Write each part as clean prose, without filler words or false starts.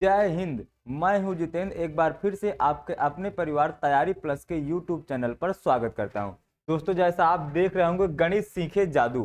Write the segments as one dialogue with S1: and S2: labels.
S1: जय हिंद। मैं हूं जितेंद्र, एक बार फिर से आपके अपने परिवार तैयारी प्लस के यूट्यूब चैनल पर स्वागत करता हूं। दोस्तों, जैसा आप देख रहे होंगे गणित सीखे जादू।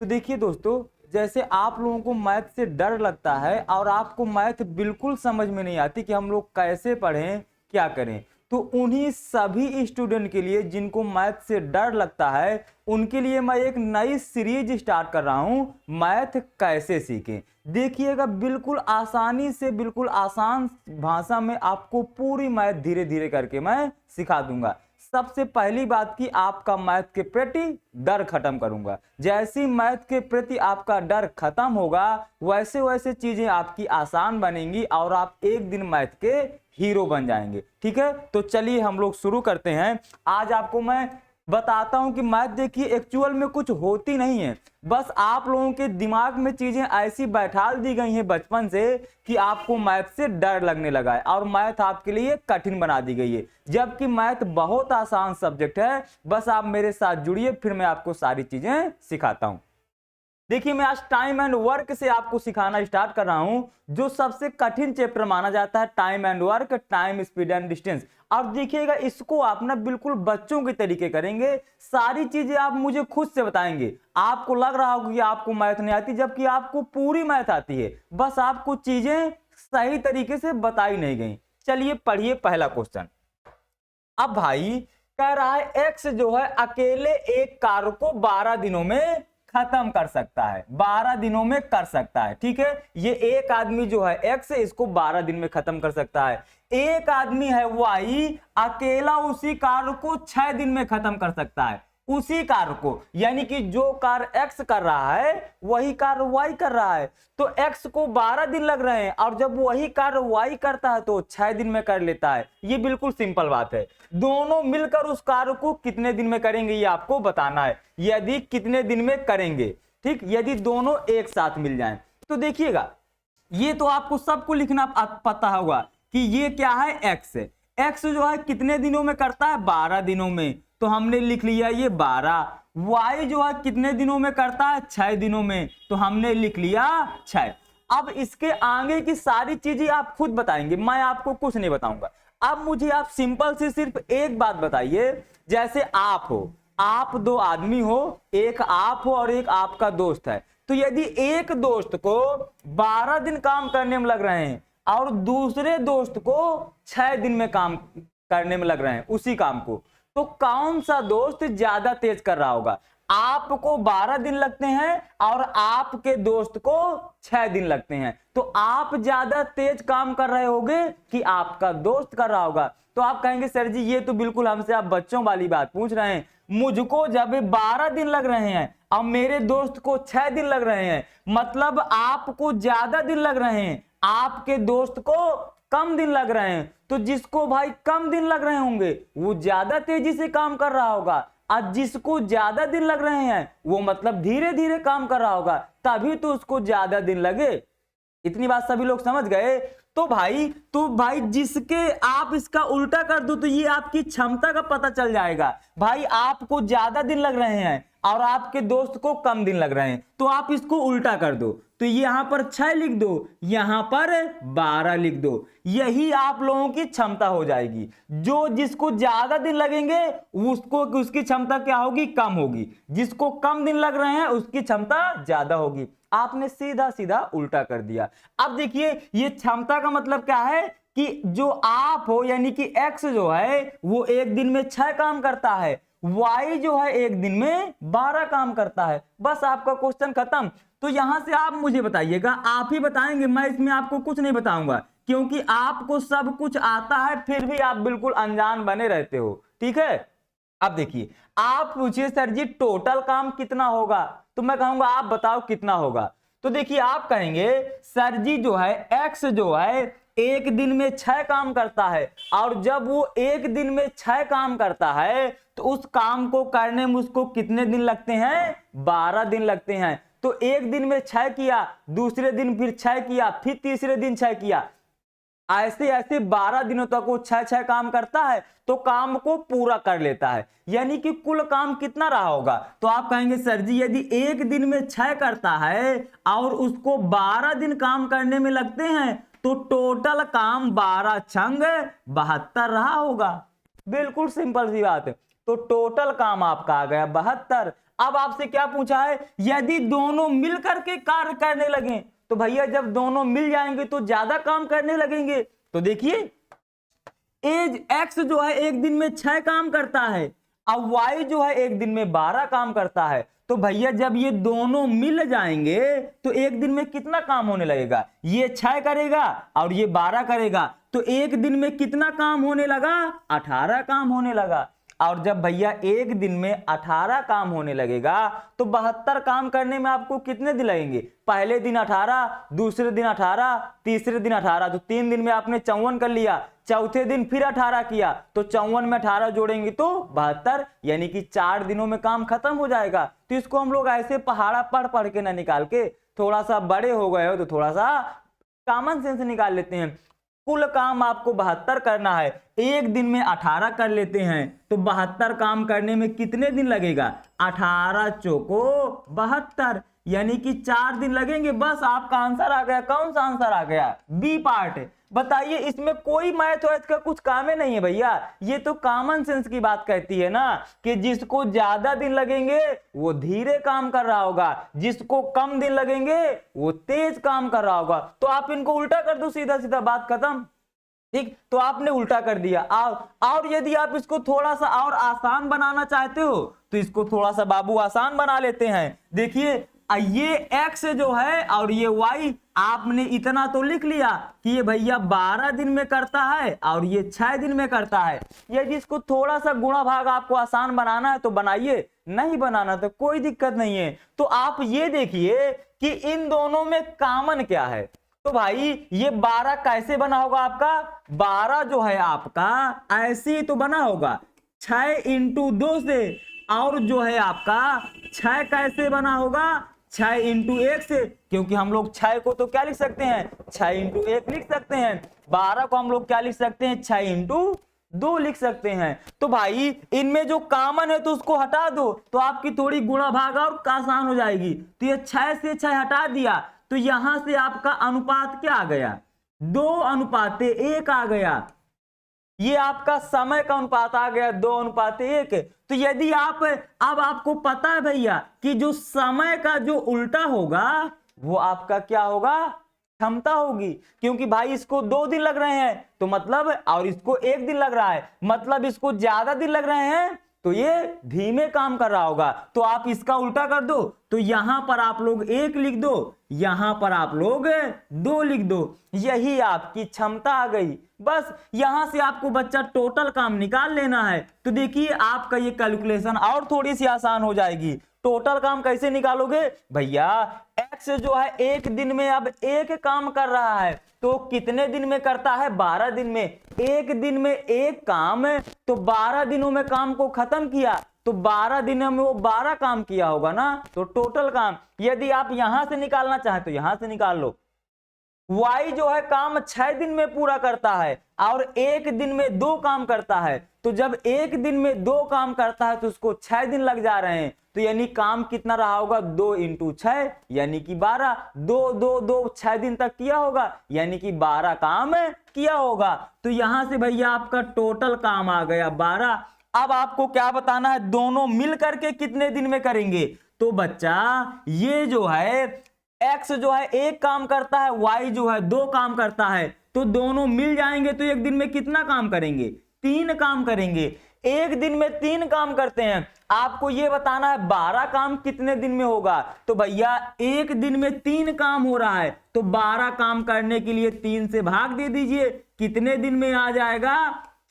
S1: तो देखिए दोस्तों, जैसे आप लोगों को मैथ से डर लगता है और आपको मैथ बिल्कुल समझ में नहीं आती कि हम लोग कैसे पढ़ें, क्या करें, तो उन्हीं सभी स्टूडेंट के लिए जिनको मैथ से डर लगता है उनके लिए मैं एक नई सीरीज स्टार्ट कर रहा हूं, मैथ कैसे सीखें। देखिएगा, बिल्कुल आसानी से, बिल्कुल आसान भाषा में आपको पूरी मैथ धीरे धीरे करके मैं सिखा दूंगा। सबसे पहली बात कि आपका मैथ के प्रति डर खत्म करूंगा। जैसी मैथ के प्रति आपका डर खत्म होगा वैसे वैसे चीजें आपकी आसान बनेंगी और आप एक दिन मैथ के हीरो बन जाएंगे। ठीक है, तो चलिए हम लोग शुरू करते हैं। आज आपको मैं बताता हूं कि मैथ देखिए एक्चुअल में कुछ होती नहीं है, बस आप लोगों के दिमाग में चीजें ऐसी बैठाल दी गई हैं बचपन से कि आपको मैथ से डर लगने लगा है और मैथ आपके लिए कठिन बना दी गई है, जबकि मैथ बहुत आसान सब्जेक्ट है। बस आप मेरे साथ जुड़िए, फिर मैं आपको सारी चीजें सिखाता हूं। देखिए, मैं आज टाइम एंड वर्क से आपको सिखाना स्टार्ट कर रहा हूं, जो सबसे कठिन चैप्टर माना जाता है। Time and work, time, speed and distance. अब देखिएगा, इसको आप ना बिल्कुल बच्चों के तरीके करेंगे, सारी चीजें आप मुझे खुद से बताएंगे। आपको लग रहा होगा कि आपको मैथ नहीं आती, जबकि आपको पूरी मैथ आती है, बस आपको चीजें सही तरीके से बताई नहीं गई। चलिए पढ़िए पहला क्वेश्चन। अब भाई कह रहा है एक्स जो है अकेले एक कार्य को 12 दिनों में खत्म कर सकता है, 12 दिनों में कर सकता है। ठीक है, ये एक आदमी जो है एक्स, इसको 12 दिन में खत्म कर सकता है। एक आदमी है वाई, अकेला उसी कार्य को 6 दिन में खत्म कर सकता है। उसी कार्य को, यानी कि जो कार्य एक्स कर रहा है वही कार्य वाई कर रहा है। तो एक्स को 12 दिन लग रहे हैं और जब वही कार्य वाई करता है तो 6 दिन में कर लेता है। ये बिल्कुल सिंपल बात है। दोनों मिलकर उस कार्य को कितने दिन में करेंगे ये आपको बताना है, यदि कितने दिन में करेंगे। ठीक, यदि दोनों एक साथ मिल जाएं तो देखिएगा, ये तो आपको सबको लिखना पता होगा कि ये क्या है, एक्स है। एक्स जो है कितने दिनों में करता है, 12 दिनों में, तो हमने लिख लिया ये 12। वाई जो है कितने दिनों में करता है, 6 दिनों में, तो हमने लिख लिया 6। अब इसके आगे की सारी चीजें आप खुद बताएंगे, मैं आपको कुछ नहीं बताऊंगा। अब मुझे आप सिंपल से सिर्फ एक बात बताइए, जैसे आप हो, आप दो आदमी हो, एक आप हो और एक आपका दोस्त है। तो यदि एक दोस्त को 12 दिन काम करने में लग रहे हैं और दूसरे दोस्त को 6 दिन में काम करने में लग रहे हैं उसी काम को, तो कौन सा दोस्त ज्यादा तेज कर रहा होगा? आपको 12 दिन लगते हैं और आपके दोस्त को 6 दिन लगते हैं, तो आप ज्यादा तेज काम कर रहे होगे कि आपका दोस्त कर रहा होगा? तो आप कहेंगे सर जी ये तो बिल्कुल हमसे आप बच्चों वाली बात पूछ रहे हैं। मुझको जब 12 दिन लग रहे हैं और मेरे दोस्त को 6 दिन लग रहे हैं, मतलब आपको ज्यादा दिन लग रहे हैं, आपके दोस्त को कम दिन लग रहे हैं। तो जिसको भाई कम दिन लग रहे होंगे वो ज्यादा तेजी से काम कर रहा होगा, और जिसको ज्यादा दिन लग रहे हैं वो मतलब धीरे धीरे काम कर रहा होगा, तभी तो उसको ज्यादा दिन लगे। इतनी बात सभी लोग समझ गए? तो भाई जिसके आप इसका उल्टा कर दो तो ये आपकी क्षमता का पता चल जाएगा। भाई आपको ज्यादा दिन लग रहे हैं और आपके दोस्त को कम दिन लग रहे हैं, तो आप इसको उल्टा कर दो, तो यहां पर 6 लिख दो, यहां पर 12 लिख दो। यही आप लोगों की क्षमता हो जाएगी। जो जिसको ज्यादा दिन लगेंगे उसको उसकी क्षमता क्या होगी, कम होगी। जिसको कम दिन लग रहे हैं उसकी क्षमता ज्यादा होगी। आपने सीधा सीधा उल्टा कर दिया। अब देखिए, ये क्षमता का मतलब क्या है कि जो आप हो यानी कि एक्स जो है वो एक दिन में 6 काम करता है, वाई जो है एक दिन में 12 काम करता है। बस आपका क्वेश्चन खत्म। तो यहां से आप मुझे बताइएगा, आप ही बताएंगे, मैं इसमें आपको कुछ नहीं बताऊंगा, क्योंकि आपको सब कुछ आता है फिर भी आप बिल्कुल अनजान बने रहते हो। ठीक है, अब देखिए, आप पूछिए सर जी टोटल काम कितना होगा, तो मैं कहूंगा आप बताओ कितना होगा। तो देखिए, आप कहेंगे सर जी जो है एक्स जो है एक दिन में 6 काम करता है, और जब वो एक दिन में 6 काम करता है तो उस काम को करने में उसको कितने दिन लगते हैं, 12 दिन लगते हैं। तो एक दिन में 6 किया, दूसरे दिन फिर 6 किया, फिर तीसरे दिन 6 किया, ऐसे ऐसे 12 दिनों तक वो 6 काम करता है, तो काम को पूरा कर लेता है। यानी कि कुल काम कितना रहा होगा? तो आप कहेंगे सर जी यदि एक दिन में 6 करता है और उसको 12 दिन काम करने में लगते हैं तो टोटल काम 12 छंग 72 रहा होगा। बिल्कुल सिंपल सी बात है। तो टोटल काम आपका आ गया 72। अब आपसे क्या पूछा है, यदि दोनों मिल करके कार्य करने लगे, तो भैया जब दोनों मिल जाएंगे तो ज्यादा काम करने लगेंगे। तो देखिए एज एक्स जो है एक दिन में 6 काम करता है, अब वाई जो है एक दिन में 12 काम करता है। तो भैया जब ये दोनों मिल जाएंगे तो एक दिन में कितना काम होने लगेगा, ये 6 करेगा और ये 12 करेगा, तो एक दिन में कितना काम होने लगा, 18 काम होने लगा। और जब भैया एक दिन में 18 काम होने लगेगा तो 72 काम करने में आपको कितने दिन लगेंगे, पहले दिन 18, दूसरे दिन 18, तीसरे दिन 18, तो 3 दिन में आपने 54 कर लिया, चौथे दिन फिर 18 किया, तो 54 में 18 जोड़ेंगे तो 72, यानी कि 4 दिनों में काम खत्म हो जाएगा। तो इसको हम लोग ऐसे पहाड़ा पढ़ पढ़ के ना निकाल के, थोड़ा सा बड़े हो गए हो तो थोड़ा सा कॉमन सेंस निकाल लेते हैं। कुल काम आपको 72 करना है, एक दिन में 18 कर लेते हैं, तो 72 काम करने में कितने दिन लगेगा, 18 चौको 72, यानी कि 4 दिन लगेंगे। बस आपका आंसर आ गया। कौन सा आंसर आ गया, बी पार्ट। बताइए इसमें कोई मैथ वैथ का कुछ काम ही नहीं है भैया, ये तो कॉमन सेंस की बात कहती है ना कि जिसको ज्यादा दिन लगेंगे वो धीरे काम कर रहा होगा, जिसको कम दिन लगेंगे वो तेज काम कर रहा होगा। तो आप इनको उल्टा कर दो, सीधा सीधा बात खत्म। ठीक, तो आपने उल्टा कर दिया। और यदि आप इसको थोड़ा सा और आसान बनाना चाहते हो तो इसको थोड़ा सा बाबू आसान बना लेते हैं। देखिए ये x जो है और ये y, आपने इतना तो लिख लिया कि ये भैया 12 दिन में करता है और ये 6 दिन में करता है। यदि इसको थोड़ा सा गुणा भाग आपको आसान बनाना है तो बनाइए, नहीं बनाना तो कोई दिक्कत नहीं है। तो आप ये देखिए कि इन दोनों में कॉमन क्या है। तो भाई ये 12 कैसे बना होगा आपका, 12 जो है आपका ऐसे ही तो बना होगा 6 × 2 से, और जो है आपका 6 कैसे बना होगा, 6 × 1 से, क्योंकि हम लोग 6 को तो क्या लिख सकते हैं, 6 × 1 लिख सकते हैं। 12 को हम लोग क्या लिख सकते हैं, 6 × 2 लिख सकते हैं। तो भाई इनमें जो कॉमन है तो उसको हटा दो, तो आपकी थोड़ी गुणा भाग और आसान हो जाएगी। तो ये 6 से 6 हटा दिया, तो यहां से आपका अनुपात क्या आ गया, 2:1 आ गया। ये आपका समय का अनुपात आ गया 2:1। तो यदि आप, अब आपको पता है भैया कि जो समय का जो उल्टा होगा वो आपका क्या होगा, क्षमता होगी। क्योंकि भाई इसको 2 दिन लग रहे हैं तो मतलब, और इसको 1 दिन लग रहा है, मतलब इसको ज्यादा दिन लग रहे हैं तो ये धीमे काम कर रहा होगा। तो आप इसका उल्टा कर दो, तो यहां पर आप लोग 1 लिख दो, यहां पर आप लोग 2 लिख दो, यही आपकी क्षमता आ गई। बस यहां से आपको बच्चा टोटल काम निकाल लेना है। तो देखिए आपका ये कैलकुलेशन और थोड़ी सी आसान हो जाएगी। टोटल काम कैसे निकालोगे भैया, एक्स जो है एक दिन में अब 1 काम कर रहा है, तो कितने दिन में करता है, 12 दिन में। एक दिन में 1 काम है तो 12 दिनों में काम को खत्म किया, तो 12 दिनों में वो 12 काम किया होगा ना। तो टोटल काम यदि आप यहां से निकालना चाहें तो यहां से निकाल लो। Y जो है काम 6 दिन में पूरा करता है और 1 दिन में 2 काम करता है, तो जब 1 दिन में 2 काम करता है तो उसको 6 दिन लग जा रहे हैं, तो यानी काम कितना रहा होगा, 2 × 6 यानी कि 12, 2 2 2 6 दिन तक किया होगा, यानी कि 12 काम किया होगा। तो यहां से भैया आपका टोटल काम आ गया 12। अब आपको क्या बताना है, दोनों मिल करके कितने दिन में करेंगे। तो बच्चा ये जो है x जो है 1 काम करता है, y जो है 2 काम करता है, तो दोनों मिल जाएंगे तो एक दिन में कितना काम करेंगे, 3 काम करेंगे। एक दिन में 3 काम करते हैं, आपको ये बताना है 12 काम कितने दिन में होगा। तो भैया एक दिन में 3 काम हो रहा है, तो 12 काम करने के लिए 3 से भाग दे दीजिए, कितने दिन में आ जाएगा,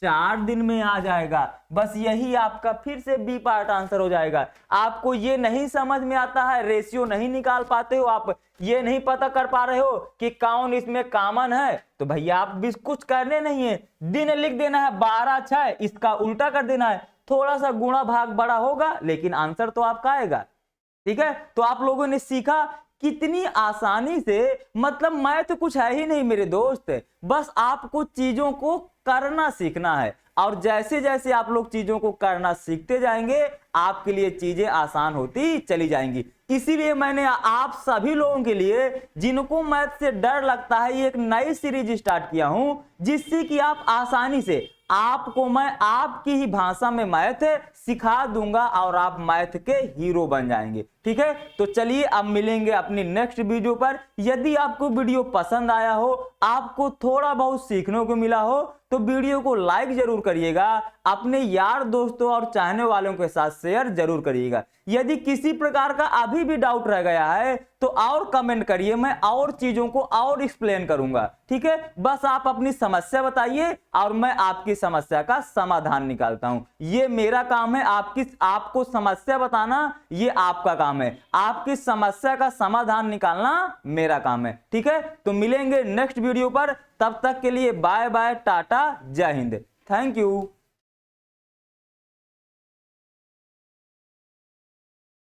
S1: 4 दिन में आ जाएगा। बस यही आपका फिर से बी पार्ट आंसर हो जाएगा। आपको ये नहीं समझ में आता है, रेशियो नहीं निकाल पाते हो, आप ये नहीं पता कर पा रहे हो कि कौन इसमें कॉमन है, तो भैया आप भी कुछ करने नहीं है, दिन लिख देना है 12 6, इसका उल्टा कर देना है, थोड़ा सा गुणा भाग बड़ा होगा लेकिन आंसर तो आपका आएगा। ठीक है, तो आप लोगों ने सीखा कितनी आसानी से, मतलब मैथ कुछ है ही नहीं मेरे दोस्त, बस आपको चीजों को करना सीखना है। और जैसे जैसे आप लोग चीजों को करना सीखते जाएंगे आपके लिए चीजें आसान होती चली जाएंगी। इसीलिए मैंने आप सभी लोगों के लिए जिनको मैथ से डर लगता है ये एक नई सीरीज स्टार्ट किया हूं, जिससे कि आप आसानी से आपको मैं आपकी ही भाषा में मैथ सिखा दूंगा और आप मैथ के हीरो बन जाएंगे। ठीक है, तो चलिए अब मिलेंगे अपनी नेक्स्ट वीडियो पर। यदि आपको वीडियो पसंद आया हो, आपको थोड़ा बहुत सीखने को मिला हो, तो वीडियो को लाइक जरूर करिएगा, अपने यार दोस्तों और चाहने वालों के साथ शेयर जरूर करिएगा। यदि किसी प्रकार का अभी भी डाउट रह गया है तो और कमेंट करिए, मैं और चीजों को और एक्सप्लेन करूंगा। ठीक है, बस आप अपनी समस्या बताइए और मैं आपकी समस्या का समाधान निकालता हूं। ये मेरा काम है, आपको समस्या बताना ये आपका काम है, आपकी समस्या का समाधान निकालना मेरा काम है। ठीक है, तो मिलेंगे नेक्स्ट वीडियो पर, तब तक के लिए बाय बाय, टाटा, जय हिंद, थैंक यू।